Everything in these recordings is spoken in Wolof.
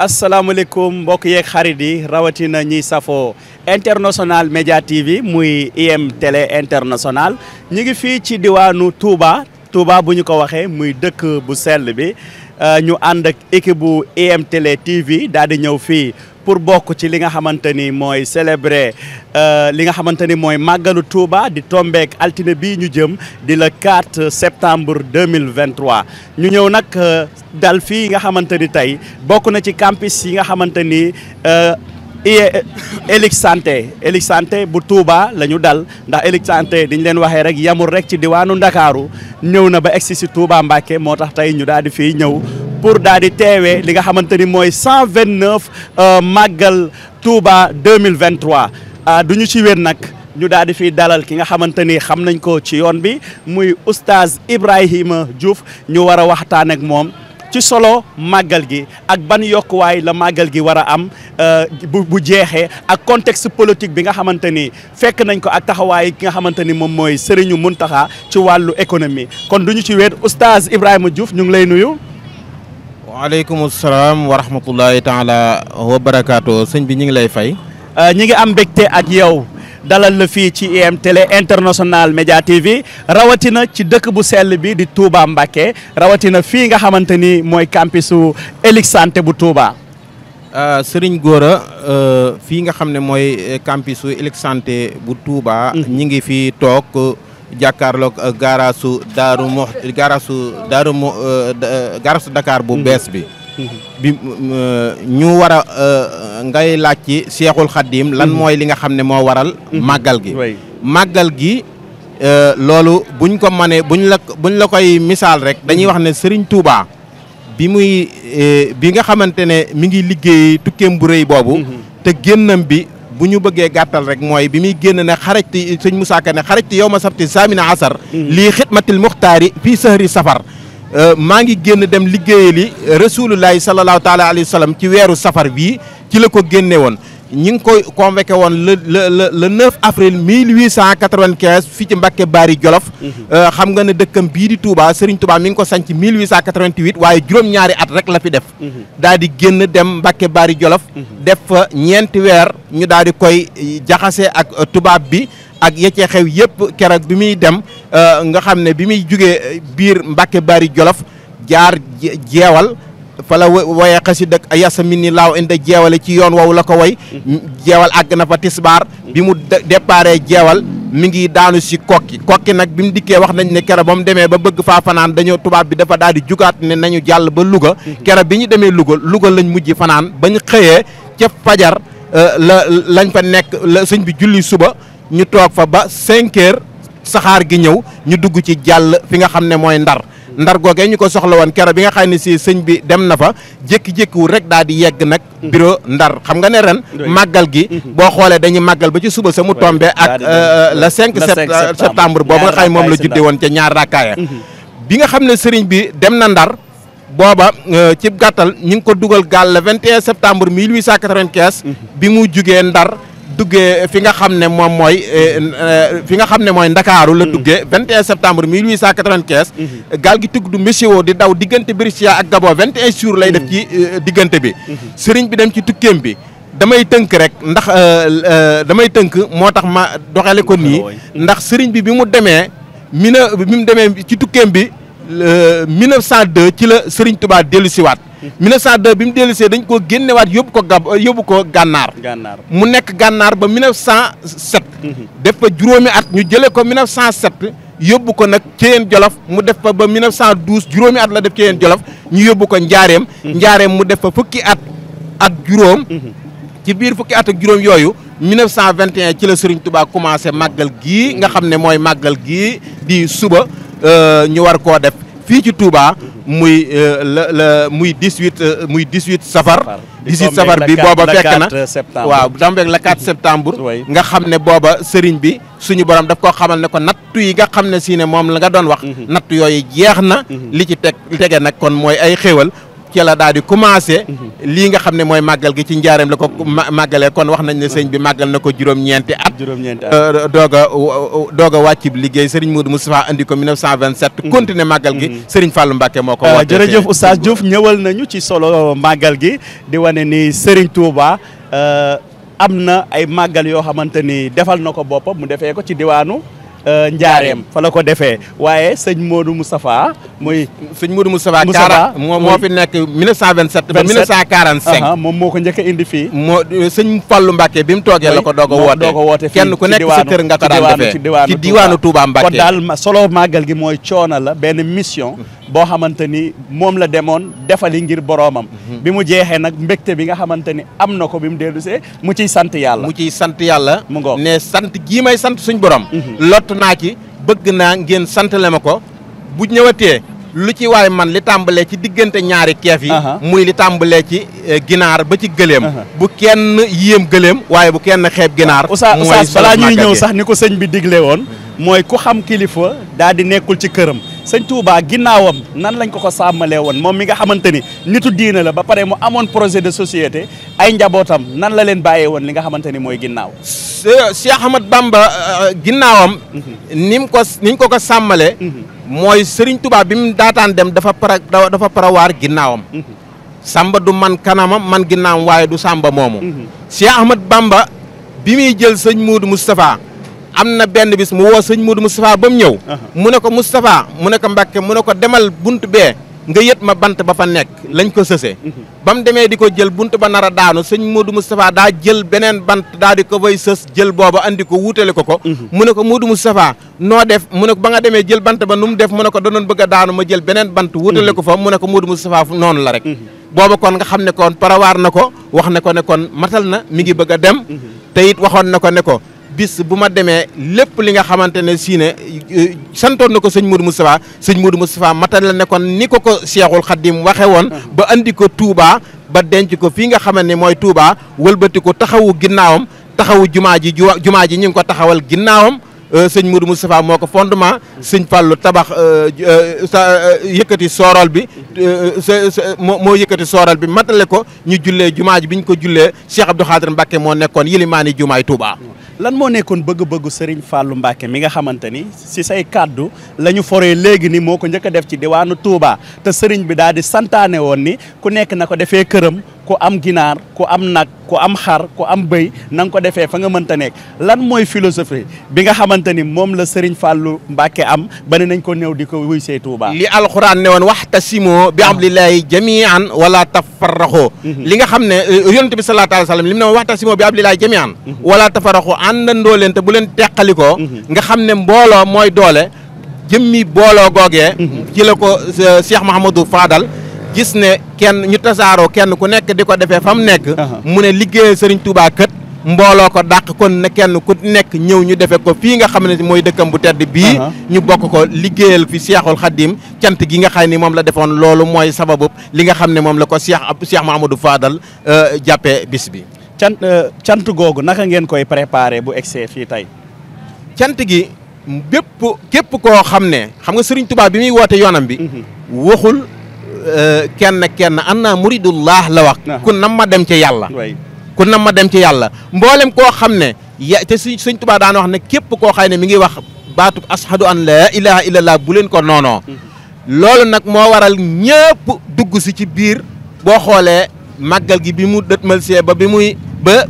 asalaamaaleykum mbokk yeeg xarit yi rawatina ñiy safoo International Media TV muy IM Télé International ñu ngi fii ci diwaanu Touba bu ñu ko waxee muy dëkk bu sell bi ñu ànd ak équipe bu IM Télé TV daal di ñëw fii pour bokk ci li nga xamante ni mooy célébrer li nga xamante ni mooy màggalu Touba di tombeek altine bii ñu jëm di le 4 septembre 2023 ñu ñëw nag dal fii nga xamante ni tey bokk na ci campus yi nga xamante ni Elix Santé bu Touba la ñu dal ndax Elix Santé diñ leen waxee rek yamul rek ci diwaanu Ndakaaru ñëw na ba egsi si Touba Mbacké moo tax tey ñu daal di fii ñëw pour daal di teewee li nga xamante ni mooy 129 màggal Touba 2023 du ñu ci wér nag ñu daal di fiy dalal ki nga xamante ni xam nañ ko ci yoon bi muy oustaz Ibrahima Diouf ñu war a waxtaan ak moom ci solo màggal gi ak ban yokkuwaay la màggal gi war a am bu jeexee ak contexte politique bi nga xamante ni fekk nañ ko ak taxawaay ki nga xamante ni moom mooy Serigne Mountakha ci wàllu économie kon du ñu ci wéet oustaz Ibrahima Diouf ñu ngi lay nuyu. waaleykum salaam wa rahmatullahi taala wa barakaatu sëñ bi ñu ngi lay fay. ñi ngi am mbégte ak yow dalal la fii ci IM Télé International Media TV rawatina ci dëkk bu sell bi di Touba Mbacké rawatina fii nga xamante ni mooy campusu Elix Santé bu Touba. Serigne Gora fii nga xam ne mooy campusu Elix Santé bu Touba. ñi ngi fi toog jàkkaarloog gaaraasu gaaraasu Dakar bu bees bi. bi ñu war a ngay laaj ci Cheikhul Khadim lan mooy li nga xam ne moo waral màggal gi màggal gi loolu buñ ko mënee buñ la koy misaal rek dañuy wax ne Serigne Touba bi nga xamante ne mi ngi liggéey tukkeem bu rëy boobu te génnam bi bu ñu bëggee gàttal rek mooy bi muy génn ne xarajti sëñ Moussa Ka ne xarajti yow ma sabti samina asar lii xidmatil muxtaari fii sahri safar maa ngi génn dem liggéeyali rasulullahi sallallahu taala alayhi wa sallam ci weeru safar bii ci la ko génne woon ñi ngi koy convoqué woon le 9 avril 1895 fii ci Mbacké Bari Jolof xam nga ne dëkkam bii di Touba Serigne Touba mi ngi ko sanc 1888 waaye juróom-ñaari at rek la fi def daal di génn dem Mbacké Bari Jolof def fa ñeenti weer ñu daal di koy jaxase ak tubaab bi ak yecce xew yëpp keroog bi muy dem nga xam ne bi muy jugee biir Mbacké Bari Jolof jaar jeewal fa la woyee xasida ak yasa min ni laaw inde jeewale ci yoon woowu la ko woy jeewal àgg na fa tisbaar bi mu déparé jeewal mi ngi daanu si kokki nag bi mu dikkee wax nañ ne keroog ba mu demee ba bëgg faa fanaan dañoo tubaab bi dafa daal di jugaat ne nañu jàll ba Louga keroog bi ñu demee Louga lañ mujj fanaan bañ xëyee ca fajar lañ fa nekk la sëñ bi julli suba ñu toog fa ba 5 heures saxaar gi ñëw ñu dugg ci jàll fi nga xam ne mooy ndar googee ñu ko soxla woon keroog bi nga xam ne si sëñ bi dem na fa jékki-jékkiwul rek daal di yegg nag bureau ndar xam nga ne ren màggal gi boo xoolee dañuy màggal ba ci suba sa mu tombé ak le 5 septembre boobu nga xam ne moom la judde woon ca ñaar rakkaaya bi nga xam ne sëriñ bi dem na ndar booba ci gàttal ñu ngi ko dugal gaal le 21 septembre 1895 bi mu jugee ndar duggee fi nga xam ne moom mooy Ndakaaru la duggee 21 septembre 1895 gaal gi tugg du Messiwo di daw diggante Brescia ak Gabon 21 jours lay def ci diggante bi sëriñ bi dem ci tukkeem bi damay tënk rek ndax damay tënk moo tax ma doxale ko nii ndax sëriñ bi mu demee ci tukkeem bi 1902 ci la Serigne Touba dellu siwaat 1902 bi mu dellu see dañ koo génnewaat yóbbu ko gànnaar mu nekk gànnaar ba 1907 def fa juróomi at ñu jële ko 1907 yóbbu ko nag Ceyeen Jolof mu def fa ba 1912 juróomi at la def Ceyeen Jolof ñu yóbbu ko njaareem mu def fa fukki at ak juróom ci biir fukki at ak juróom yooyu 1921 ci la Serigne Touba commencé màggal gii nga xam ne mooy màggal gii di suba ñu war koo def fii ci Touba muy muy 18 safar 18 safar bi booba fekk na waaw dambeeg le 4 septembre nga xam ne booba sëriñ bi suñu borom daf koo xamal ne ko nattu yi nga xam ne si ne moom la nga doon wax nattu yooyu jeex na li ci tege nag kon mooy ay xéewal ci la daal di commencé lii nga xam ne mooy màggal gi ci njaareem la ko màggalee kon wax nañ ne sëñ bi màggal na ko juróom-ñeenti at doog a wàcc liggéey Serigne Modou Moustapha andi ko 1927 continué màggal gi Serigne Fallou Mbacké moo ko woote. jërëjëf Oustaz Diouf ñëwal nañu ci solo màggal gi di wane ni Serigne Touba am na ay màggal yoo xamante ni defal na ko boppam mu defee ko ci diwaanu Njaareem fa la ko defee waaye sëñ Modou Moustapha muy sëñ Modou Moustapha moo fi nekk 1927 ba 1945 moom moo ko njëkk a indi fii moo sëñ Fallou Mbacké bi mu toogee la ko doog a woote kenn ku nekk sa kër nga ko daan defee ci diwaanu Touba Mbacké kon daal solo màggal gi mooy coono la benn mission boo xamante ni moom la demoon defali ngir boroomam bi mu jeexee nag mbégte bi nga xamante ni am na ko bi mu dellusee mu ciy sant yàlla mu ngoog ne sant gii may sant suñ borom lott naa ci bëgg naa ngeen santale ma ko bu ñëwatee lu ci waay man li tàmbalee ci diggante ñaari keef yi muy li tàmbalee ci ginaar ba ci gëléem bu kenn yéem gëléem waaye bu kenn xeeb ginaar Oustaz balaa ñuy ñëw sax ni ko sëñ bi digle woon mooy ku xam kilifa daal di nekkul ci këram sëñ Touba ginnaawam nan lañ ko sàmmalee woon moom mi nga xamante ni nitu diina la ba pare mu amoon projet de société ay njabootam nan la leen bàyyee woon li nga xamante ni mooy ginnaaw Cheikh Ahmad Bamba ginnaawam niñ ko sàmmalee mooy Serigne Touba bi mu daataan dem dafa parawaar ginnaawam Samba du man kanamam man ginnaawam waaye du Samba moomu Cheikh Ahmad Bamba bi muy jël sëñ Modou Moustapha am na benn bis mu woo sëñ Modou Moustapha ba mu ñëw mu ne ko Moustapha mu ne ko Mbacké mu ne ko demal bunt bee nga yët ma bant ba fa nekk lañ ko sësee ba mu demee di ko jël bunt ba nar a daanu sëñ Modou Moustapha daa jël beneen bant daa di ko fay sës jël booba andi ko wuutale ko mu ne ko Modou Moustapha noo def mu ne ko ba nga demee jël bant ba nu mu def mu ne ko danoon bëgg a daanu ma jël beneen bant wuutale ko fa mu ne ko Modou Moustapha noonu la rek booba kon nga xam ne kon parawaar na ko wax ne ko ne kon matal na mi ngi bëgg a dem te it waxoon na ko ne ko bis bu ma demee lépp li nga xamante ne si ne santoon na ko sëñ Modou Moustapha matal la ne kon ni ko Cheikhul Khadim waxe woon ba andi ko Touba ba denc ko fii nga xamante ne mooy Touba wëlbati ko taxawu ginnaawam taxawu jumaa ji ñu ngi ko taxawal ginnaawam sëñ Modou Moustapha moo ko fondement sëñ Fallou tabax yëkkati soorol bi moo yëkkati soorol bi matale ko ñu jullee jumaa ji bi ñu ko jullee Cheikh Abdou Khadir Mbacké moo nekkoon yilimaani jumaay Touba. lan moo nekkoon bëgg-bëggu Serigne Fallou Mbacké mi nga xamante ni si say kàddu la ñu foree léegi ni moo ko njëkk a def ci diwaanu Touba te Serigne bi daal di santaane woon ni ku nekk na ko defee këram ku am ginaar ku am nag ku am xar ku am bëy na nga ko defee fa nga mënta nekk lan mooy philosophie bi nga xamante ni moom la Serigne Fallou Mbacké am ba ne nañ ko ñëw di ko wuy see Touba. li alxuraan ne woon waxtasimoo bi hablillahi jami'an wala tafarraqu li nga xam ne yonent bi sallallahu alayhi wa sallam li mu ne woon waxtasimoo bi hablillahi jami'an wala tafarraqu àndandoo leen te bu leen teqalikoo nga xam ne mbooloo mooy doole jëmmi booloo googee ci la ko Cheikh Mahamadou Fadal gis ne kenn ñu tasaaroo kenn ku nekk di ko defee fa mu nekk mu ne liggéeyal Serigne Touba kët mbooloo ko dàq kon ne kenn ku nekk ñëw ñu defee ko fii nga xam ne mooy dëkkam bu tedd bii ñu bokk ko liggéeyal fi Cheikhul Khadim cant gi nga xam ni moom la defoon loolu mooy sababu li nga xam ne moom la ko Cheikh Mahamadou Fadal jàppee bis bi cant googu naka ngeen koy préparé bu egsee fii tey cant gi képp koo xam ne xam nga Serigne Touba bi muy woote yoonam bi waxul kenn anna muridullah la wax ku nam ma dem ci yàlla ku nam ma dem ci yàlla mboolem koo xam ne te Serigne Touba daan wax ne képp koo xam ne mi ngi wax baatub ashadu an la ilaha illallah bu leen ko noonoo loolu nag moo waral ñëpp dugg si ci biir boo xoolee màggal gi bi mu dëtmal see ba bi muy ba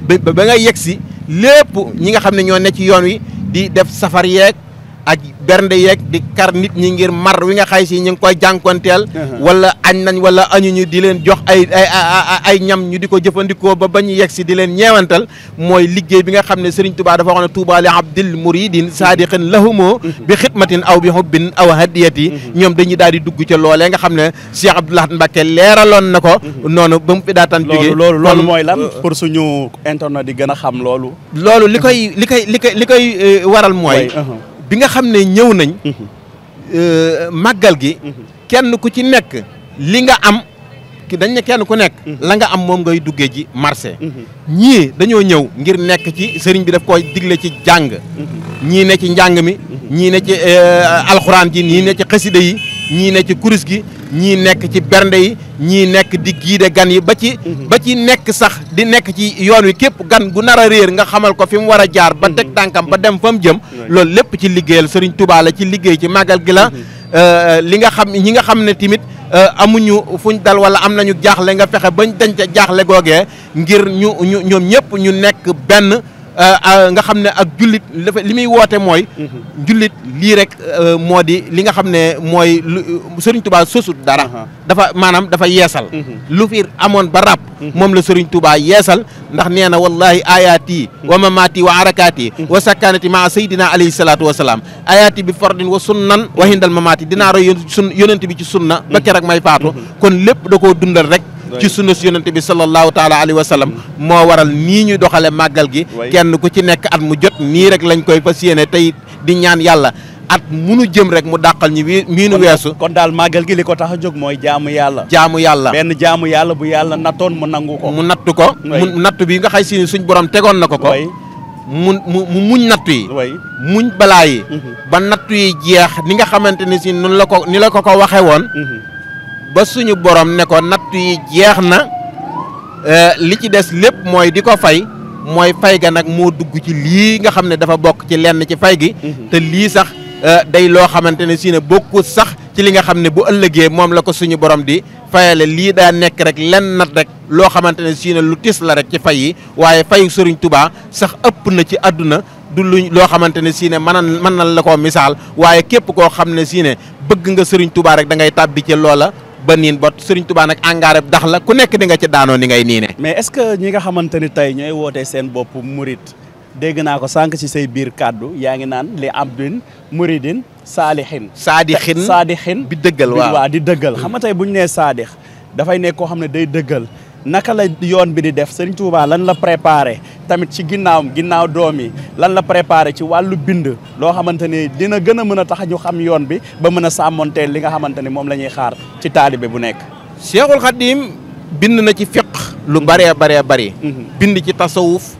nga yegg si lépp ñi nga xam ne ñoo ne ci yoon wi di def safar yeeg ak bernde yeeg di kar nit ñi ngir mar wi nga xay si ñu ngi koy jànkonteel wala añ nañ wala añuñu di leen jox ay ñam ñu di ko jëfandikoo ba bañu yegg si di leen ñeewantal mooy liggéey bi nga xam ne Serigne Touba dafa wax ne Touba li abdil muridin sadiqin lahumo bi xidmatin aw bi hubbin aw hadiyati ñoom dañuy daal di dugg ca loolee nga xam ne Cheikh Abdou Lahad Mbacké leeraloon na ko noonu ba mu fi daataan jógee loolu mooy lan pour suñu internet di gën a xam loolu li koy waral mooy bi nga xam ne ñëw nañ màggal gi kenn ku ci nekk li nga am dañ ne kenn ku nekk la nga am moom ngay duggee ji marché ñii dañoo ñëw ngir nekk ci sëriñ bi daf koy digle ci jàng ñii ne ci njàng mi ñii ne ci alxuraan ji ñii ne ci xasida yi ñii ne ci kurus gi ñii nekk ci bernde yi ñii nekk di giide gan yi ba ci nekk sax di nekk ci yoon wi képp gan gu nar a réer nga xamal ko fi mu war a jaar ba teg tànkam ba dem fa mu jëm loolu lépp ci liggéeyal Serigne Touba la ci liggéey ci màggal gi la li nga xam ñi nga xam ne tamit amuñu fuñ dal wala am nañu jaaxle nga fexe bañ dañ ca jaaxle googee ngir ñoom ñëpp ñu nekk benn nga xam ne ak jullit li muy woote mooy jullit lii rek moo di li nga xam ne mooy Serigne Touba sosut dara dafa maanaam dafa yeesal lu fi amoon ba ràpp moom la Serigne Touba yeesal ndax nee na wallahi ayaati wa mamaati wa arakaati wa sakkanati maa sayyidina alayhi salaatu wa salaam ayaati bi fardin wa sunnan wa hindal mamaati dinaa roy yonent bi ci sunna ba keroog may faatu kon lépp da koo dundal rek ci sunna si yonent bi sallallahu taala alayhi wa sallam moo waral nii ñuy doxale màggal gi kenn ku ci nekk at mu jot nii rek lañ koy fas yéene tey di ñaan yàlla at munu jëm rek mu dàqal ñi miinu weesu kon daal màggal gi li ko tax a jóg mooy jaamu yàlla benn jaamu yàlla bu yàlla nattoon mu nangu ko mu nattu ko mu nattu bi nga xay si suñ borom tegoon na ko mu muñ nattu yi muñ balaa yi ba nattu yi jeex ni nga xamante ni si nun la ko ni la ko waxe woon ba suñu borom ne ko nattu yi jeex na li ci des lépp mooy di ko fay mooy fay ga nag moo dugg ci lii nga xam ne dafa bokk ci lenn ci fay gi te lii sax day loo xamante ne si ne bokkut sax ci li nga xam ne bu ëllëgee moom la ko suñu borom di fayale lii daa nekk rek lenn nat rek loo xamante ne si ne lu tis la rek ci fay yi waaye fayu Serigne Touba sax ëpp na ci àdduna du luñ loo xamante ne si ne mën na la koo misaal waaye képp koo xam ne si ne bëgg nga Serigne Touba rek da ngay tàbbi ci loola ba niin bot Serigne Touba nag engrais dax la ku nekk di nga ci daanoo ni ngay niine mais est-ce que ñi nga xamante ni tey ñooy wootee seen bopp murit dégg naa ko sànq ci say biir kàddu yaa ngi naan li abdin muridin saadixin bi dëggal waaw di dëggal xam nga tey bu ñu nee saadix dafay nekk koo xam ne day dëggal naka la yoon bi di def Serigne Touba lan la préparé tamit ci ginnaaw doom yi lan la préparé ci wàllu bind loo xamante ni dina gën a mën a tax ñu xam yoon bi ba mën a sàmmonteel li nga xamante ni moom la ñuy xaar ci taalibe bu nekk Cheikhul Khadim bind na ci fiq lu bëree bëri bind ci tasawuf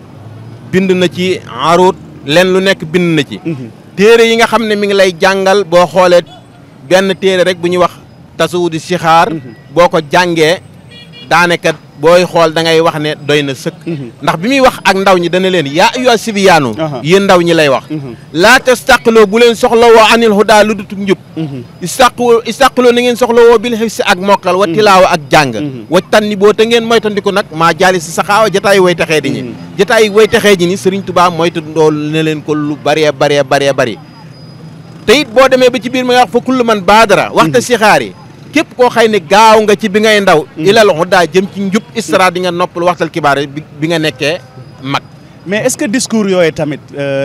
bind na ci arut leen lu nekk bind na ci téere yi nga xam ne mi ngi lay jàngal boo xoolee benn téere rek bu ñuy wax tasawudi sixaar boo ko jàngee daanaka booy xool da ngay wax ne doy na sëkk ndax bi muy wax ak ndaw ñi dana leen yaa ayyuha sibiyaanu yéen ndaw ñi lay wax laa tastaqiloo bu leen soxlawoo anil hudaa lu dutug njub istaqiloo na ngeen soxlawoo bil hifsi ak mokkal wa tilaawa ak jàng wa tanni boo te ngeen moytandiku nag maa jaali si saxaawa jataay way texee di ñi jataay way texee ji ni Serigne Touba moytu ndool ne leen ko lu bëree bëri te it boo demee ba ci biir ma nga wax fa kullu man baadara waxta sixaar yi képp koo xëy ne gaaw nga ci bi ngay ndaw ilal hudaa jëm ci njub isra di nga noppal waxtal kibaar bi nga nekkee mag mais est-ce que discours yooyu tamit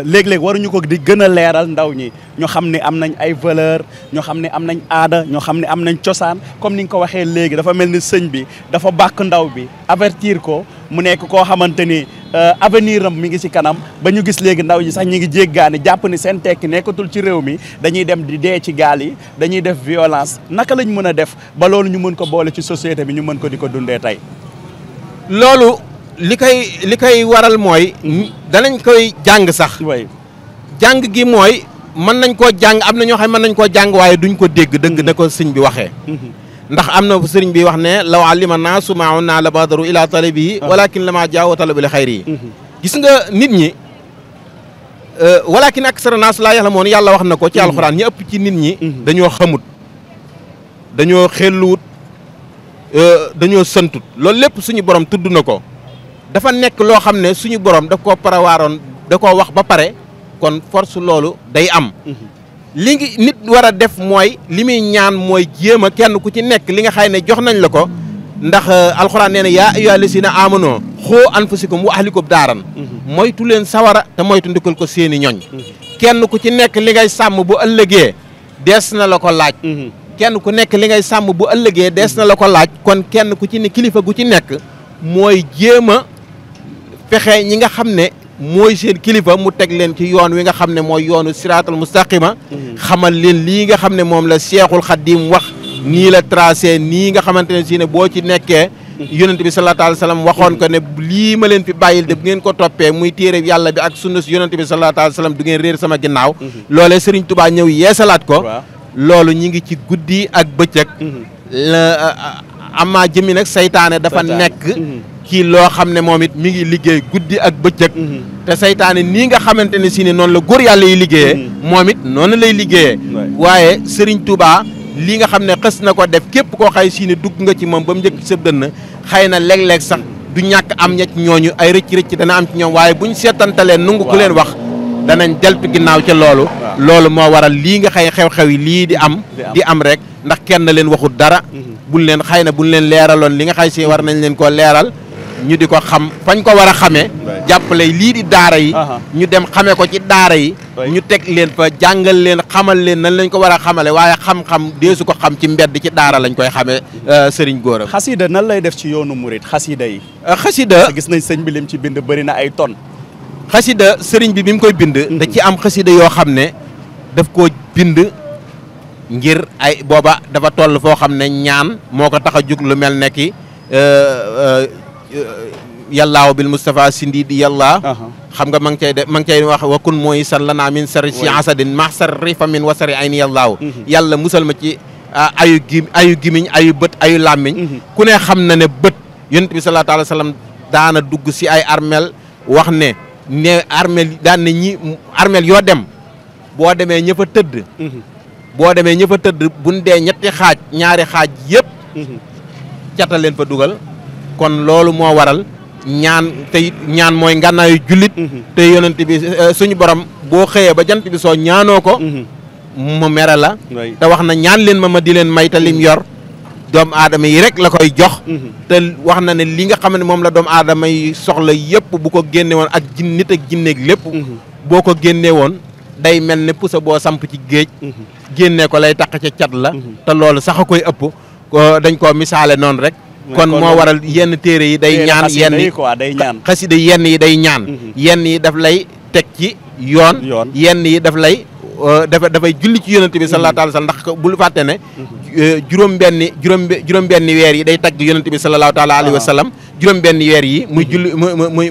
léeg-léeg waruñu ko di gën a leeral ndaw ñi ñu xam ne am nañ ay valeur ñu xam ne am nañ aada ñu xam ne am nañ cosaan comme ni nga ko waxee léegi dafa mel ni sëñ bi dafa bàkk ndaw bi avertir ko mu nekk koo xamante ni avenir am mi ngi ci kanam ba ñu gis léegi ndaw ñi sax ñi ngi jéggaani jàpp ni seen tekki nekkatul ci réew mi dañuy dem di dee ci gaal yi dañuy def violence naka lañ mën a def ba loolu ñu mën ko boole ci société bi ñu mën ko di ko dundee tey loolu li koy waral mooy danañ koy jàng sax jàng gi mooy mën nañ koo jàng am na ñoo xam ne mën nañ koo jàng waaye duñ ko dégg dëgg na ko sëñ bi waxee ndax am na sëriñ bi wax ne law alima naasu maa naa la badaru ila talabihi walakin lama jaaw talabu li xayri yi gis nga nit ñi walakin aksara naas laa yaxlamoon yàlla wax na ko ci alxuraan ñi ëpp ci nit ñi dañoo xamut dañoo xelluwut dañoo santut loolu lépp suñu borom tudd na ko dafa nekk loo xam ne suñu borom daf koo parawaaroon da koo wax ba pare kon force loolu day am li ngi nit war a def mooy li muy ñaan mooy jéem a kenn ku ci nekk li nga xay ne jox nañ la ko ndax alxuraan nee na yaa ayyuhaa llaziina aamanoo xoo anfusakum wa ahlikum daaran moytu leen sawara te moytu ndikal ko seeni ñoñ kenn ku ci nekk li ngay sàmm bu ëllëgee dees na la ko laaj kenn ku nekk li ngay sàmm bu ëllëgee dees na la ko laaj kon kenn ku ci ne kilifa gu ci nekk mooy jéem a fexe ñi nga xam ne mooy seen kilifa mu teg leen ci yoon wi nga xam ne mooy yoonu siraatal mustaqima xamal leen lii nga xam ne moom la Seexul Xadiim wax nii la tracé nii nga xamante ne si ne boo ci nekkee yonent bi sallallahu alayhi wa sallam waxoon ko ne lii ma leen fi bàyyil de bu ngeen ko toppee muy téere yàlla bi ak sunna si yonent bi sallallahu alayhi wa sallam du ngeen réer sama ginnaaw loolee Serigne Touba ñëw yeesalaat ko loolu ñi ngi ci guddi ak bëccëg amaa jëmi nag saytaane dafa nekk ci loo xam ne moom it mi ngi liggéey guddi ak bëccëg te saytaane nii nga xamante ne si ne noonu la góor yàlla yi liggéeyee moom it noonu lay liggéeyee waaye Serigne Touba lii nga xam ne xës na ko def képp koo xay si ne dugg nga ci moom ba mu njëkk ci sa dënn xëy na léeg-léeg sax du ñàkk am ñett ñooñu ay rëcc-rëcc dana am ci ñoom waaye buñ seetantalee nungu ku leen wax danañ deltu ginnaaw ca loolu loolu moo waral lii nga xëy xew-xew yi lii di am rek ndax kenn leen waxul dara buñ leen xëy na buñ leen leeraloon li nga xay si war nañ leen koo leeral ñu di ko xam fañ ko war a xamee jàppale lii di daara yi ñu dem xamee ko ci daara yi ñu teg leen fa jàngal leen xamal leen nan lañ ko war a xamale waaye xam-xam deesu ko xam ci mbedd ci daara lañ koy xamee Serigne Gora. xasida nan lay def ci yoonu murit xasida yi xasida gis nañ sëñ bi lim ci bind bëri na ay tonnes xasida sëriñ bi bi mu koy bind da ci am xasida yoo xam ne daf koo bind ngir ay booba dafa toll foo xam ne ñaan moo ko tax a jug lu mel ne ki yàllaaw bil Moustapha Sindi di yàllaa xam nga ma ngi cay wax wa kun mooy san lanaa min sarri si asadin ma sarri fa min wa sarri ayni yàllaaw yàlla musal ma ci ayu gimiñ ayu bët ayu làmmiñ ku ne xam na ne bët yonent bi sallallahu alayhi wa sallam daana dugg si ay armel wax ne armel daan ne ñi armel yoo dem boo demee ña fa tëdd buñ dee ñetti xaaj ñaari xaaj yëpp cata leen fa dugal kon loolu moo waral ñaan te ñaan mooy ngànnaayu jullit te yonent bi suñu borom boo xëyee ba jant bi soo ñaanoo ko mu mere la te wax na ñaan leen ma di leen may te lim yor doomu aadama yi rek la koy jox te wax na ne li nga xam ne moom la doomu aadama yi soxla yëpp bu ko génne woon ak nit ak jinneeg lépp boo ko génne woon day mel ne pusa boo samp ci géej génne ko lay taq ca cat la te loolu sax a koy ëpp dañ koo misaale noonu rek kon moo waral yenn téere yi day ñaan yenn yi xasida yenn yi day ñaan yenn yi daf lay teg ci yoon yenn yi daf lay dafay julli ci yonent bi sallallahu alayhi wa sallam ndax bul fàtte ne juróom benni weer yi day tagg yonent bi sallallahu alayhi wa sallam juróom benni weer yi muy julli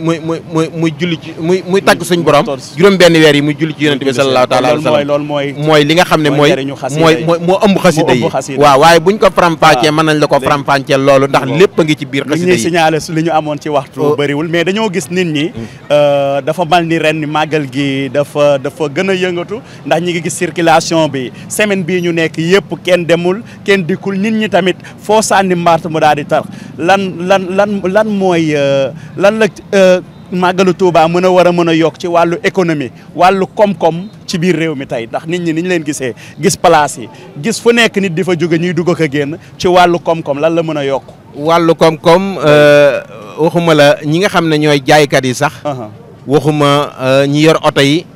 muy julli ci muy tagg suñ borom juróom benni weer yi muy julli ci yonent bi sallallahu alayhi wa sallam mooy li nga xam ne moo ëmb xasida yi waaw waaye buñ ko faram-fàccee mën nañ la ko faram-fàccee loolu ndax lépp a ngi ci biir xasida yi signalé li ñu amoon ci waxtu bëriwul mais dañoo gis nit ñi dafa mal ni ren ni màggal gi dafa gën a yëngatu ndax ñi ngi gis circulation bi semaine bii ñu nekk yëpp kenn demul kenn dikkul nit ñi tamit foo sànni mbaart mu daal di tar lan mooy lan la màggalu Touba mën a war a mën a yokk ci wàllu économie wàllu koom-koom ci biir réew mi tey ndax nit ñi ni ñu leen gisee gis place yi gis fu nekk nit di fa jóge ñuy dugg ak a génn ci wàllu koom-koom lan la mën a yokk wàllu koom-koom waxuma la ñi nga xam ne ñooy jaaykat yi sax waxuma ñi yor oto yi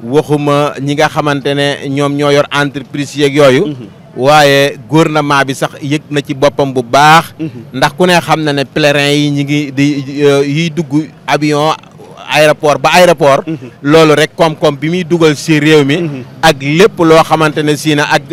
waxuma ñi nga xamante ne ñoom ñoo yor entreprise yeeg yooyu waaye gouvernement bi sax yëg na ci boppam bu baax ndax ku ne xam na ne pèlerin yi ñi ngi di yiy dugg avion aéroport ba aéroport loolu rek koom-koom bi muy dugal si réew mi ak lépp loo xamante ne si na ak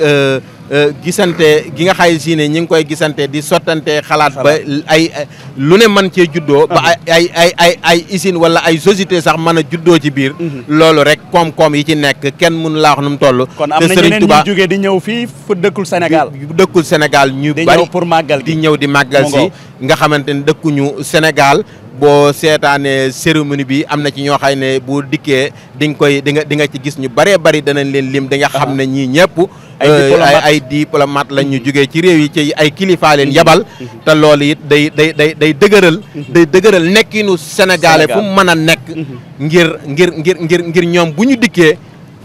gisante gi nga xay si ne ñi ngi koy gisante di sottante xalaat ba ay lu ne mën cee juddoo ba ay usine wala ay société sax mën a juddoo ci biir loolu rek koom-koom yi ci nekk kenn mënu laa wax nu mu toll kon am na ñeneen ñuy jógee di ñëw fii fu dëkkul Sénégal ñu bari pour màggal di ñëw di màggal si nga xamante ne dëkkuñu Sénégal boo seetaanee cérémonie bi am na ci ñoo xam ne bu dikkee di nga ci gis ñu bëree bëri danañ leen lim di nga xam ne ñii ñëpp ay diplomate lañ ñu jógee ci réew yi ci ay kilifa leen yabal te loolu it day dëgëral nekkinu sénégalais fu mu mën a nekk ngir ñoom bu ñu dikkee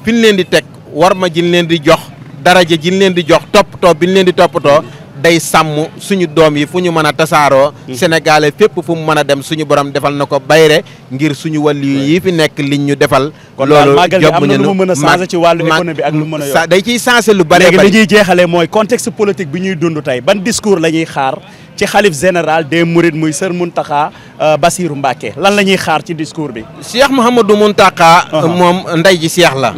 fi ñu leen di teg war ma ji leen di jox daraja ji leen di jox toppatoo bi ñu leen di toppatoo day sàmm suñu doom yi fu ñu mën a tasaaroo sénégalais fépp fu mu mën a dem suñu borom defal na ko bayre ngir suñu wàllu yi fi nekk liñ ñu defal loolu am na lu mu mën a changé ci wàllu économie ak lu mën a yokk day ciy changé lu bare léegi li ñuy jeexalee mooy contexte politique bi ñuy dund tey ban discours la ñuy xaar ci xalif général des Mourides muy Sër Mountakha Bassirou Mbacké lan la ñuy xaar ci discours bi Cheikh Mouhamadou Mountakha moom ndey ji Cheikh la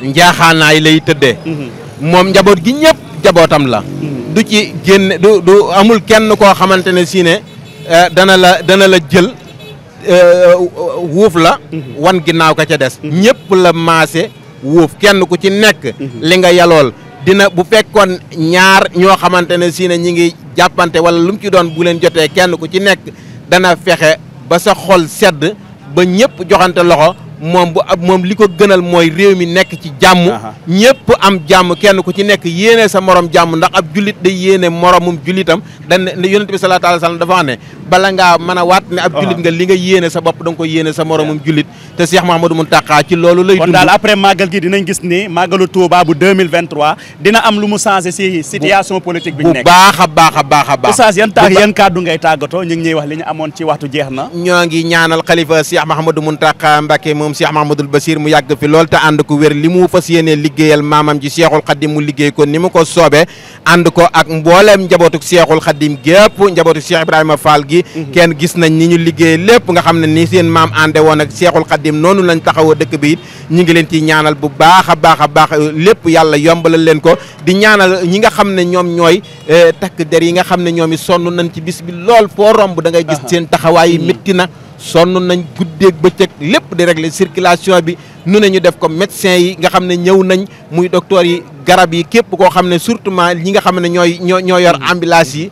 njaaxaanaay lay tëddee moom njaboot gi ñëpp njabootam la du ci génn du amul kenn koo xamante ne si ne dana la jël wuuf la wan ginnaaw ka ca des ñëpp la maase wuuf kenn ku ci nekk li nga yalool dina bu fekkoon ñaar ñoo xamante ne si ne ñi ngi jàppante wala lu mu ci doon bu leen jotee kenn ku ci nekk dana fexe ba sa xol sedd ba ñëpp joxante loxo moom li ko gënal mooy réew mi nekk ci jàmm ñëpp am jàmm kenn ku ci nekk yéene sa morom jàmm ndax ab jullit day yéene moromum jullitam dañ ne yonent bi sallallahu alayhi wa sallam dafa wax ne bala ngaa mën a waat ne ab jullit nga li nga yéene sa bopp da nga ko yéene sa moromum jullit te Cheikh Mouhamadou Mountakha ci loolu lay dund. kon daal après màggal gi dinañ gis ni màggalu Touba bu 2023 dina am lu mu changé si situation politique bi ñu nekk bu baax a baax a baax a baax. Oustaz yan kàddu ngay tàggatoo ñu ngi ñuy wax li ñu amoon ci waxtu jeex na. ñoo ngi ñaanal xalifa Cheikh Mouhamadou Mountakha Mbacké moom Cheikh Mouhamadoul Bassir mu yàgg fi lool te ànd ko wér li mu fas yéene liggéeyal maamam ji Cheikhul Khadim mu liggéey ko ni mu ko soobee ànd ko ak mbooleem njabootuk Cheikhul Khadim gépp njabootuk Cheikh Ibrahima Fall gi kenn gis nañ ni ñu liggéey lépp nga xam ne ni seen maam ànde woon ak Cheikhul Khadim noonu lañ taxawoo dëkk bi it ñu ngi leen ci ñaanal bu baax a baax a baax lépp yàlla yombalal leen ko di ñaanal ñi nga xam ne ñoom ñooy takk der yi nga xam ne ñoom i sonn nañ ci bis bi lool foo romb da ngay gis seen taxawaay yi métti na sonn nañ guddeeg bëccëg lépp di régler circulation bi nu ne ñu def ko médecin yi nga xam ne ñëw nañ muy docteur yi garab yi képp koo xam ne surtout ñi nga xam ne ñoo yor ambulance yi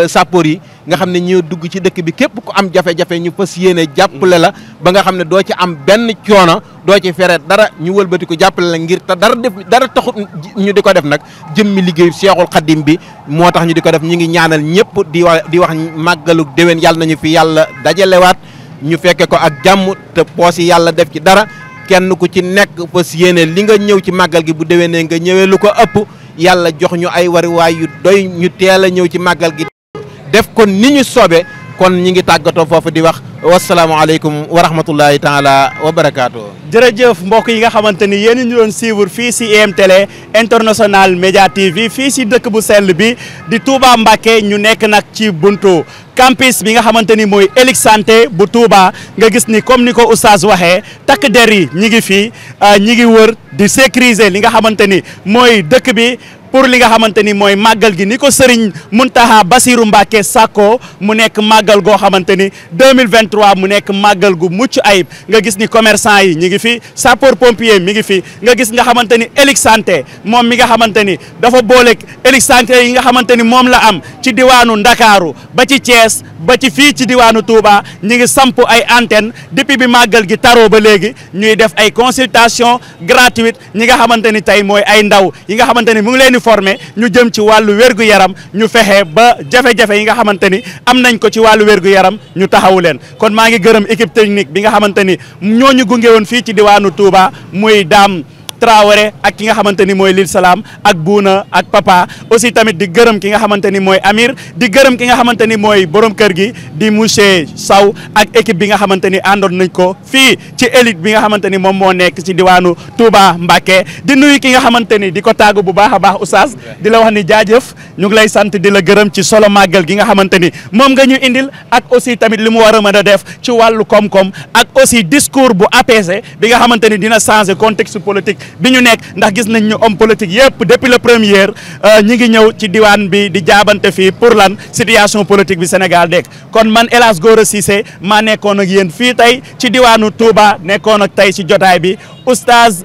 sapeur yi nga xam ne ñoo dugg ci dëkk bi képp ku am jafe-jafe ñu fas yéene jàppale la ba nga xam ne doo ci am benn coono doo ci fere dara ñu wëlbati ko jàppale la ngir te dara taxut ñu di ko def nag jëmmi liggéeyu Seexul Xadim bi moo tax ñu di ko def ñu ngi ñaanal ñëpp di wax màggalu déwén yàlla nañu fi yàlla dajalewaat ñu fekke ko ak jàmm te poos yi yàlla def ci dara kenn ku ci nekk fas yéene li nga ñëw ci màggal gi bu déwénee nga ñëwee lu ko ëpp yàlla jox ñu ay wariwaay yu doy ñu teel a ñëw ci màggal gi def ko ni ñu sobe kon ñi ngi tàggatoo foofu di wax wasalaamaaleykum wa rahmatullahi taala wa barakaatu. jërëjëf mbokk yi nga xamante ni yéen ñu doon suivre fii si IM Télé International Média TV fii si dëkk bu sell bi di Touba Mbacké ñu nekk nag ci buntu campus bi nga xamante ni mooy Elite Santé bu Touba nga gis ni comme ni ko oustaz waxee takk der yi ñi ngi fii ñi ngi wër di sécuriser li nga xamante ni mooy dëkk bi pour li nga xamante ni mooy màggal gi ni ko Serigne Mountakha Bassirou Mbacké sàkko mu nekk màggal goo xamante ni 2023 mu nekk màggal gu mucc ayib nga gis ni commerçant yi ñi ngi fi sapeur pompier mi ngi fi nga gis nga xamante ni Elite Santé moom mi nga xamante ni dafa booleeg Elite Santé yi nga xamante ni moom la am ci diwaanu Ndakaaru ba ci Thiès ba ci fii ci diwaanu Touba ñi ngi samp ay antenne depuis bi màggal gi taroo ba léegi ñuy def ay consultation gratuite ñi nga xamante ni tey mooy ay ndaw yi nga xamante ni mu ngi leen di formé ñu jëm ci wàllu wér-gu-yaram ñu fexe ba jafe-jafe yi nga xamante ni am nañ ko ci wàllu wér-gu-yaram ñu taxawu leen kon maa ngi gërëm équipe technique bi nga xamante ni ñooñu gunge woon fii ci diwaanu Touba muy Dame Traoré ak ki nga xamante ni mooy Lil Salam ak Buuna ak Papa aussi tamit di gërëm ki nga xamante ni mooy Amir di gërëm ki nga xamante ni mooy borom kër gi di monsieur Sow ak équipe bi nga xamante ni àndoon nañ ko fii ci élite bi nga xamante ni moom moo nekk ci diwaanu Touba Mbacké di nuyu ki nga xamante ni di ko tàggu bu baax a baax oustaz di la wax ni jaajëf ñu ngi lay sant di la gërëm ci solo màggal gi nga xamante ni moom nga ñu indil ak aussi tamit li mu war a mën a def ci wàllu koom-koom ak aussi discours bu apaisé bi nga xamante ni dina changer contexte politique bi ñu nekk ndax gis nañ ñu homme politique yëpp depuis le premier ñi ngi ñëw ci diwaan bi di jaabante fii pour lan situation politique bi Sénégal dekk kon man El Hadj Gora Cissé maa nekkoon ak yéen fii tey ci diwaanu Touba nekkoon ak tey ci jotaay bi oustaz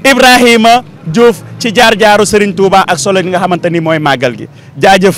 Ibrahima Diouf ci jaar-jaaru Serigne Touba ak solo li nga xamante ni mooy màggal gi jaajëf.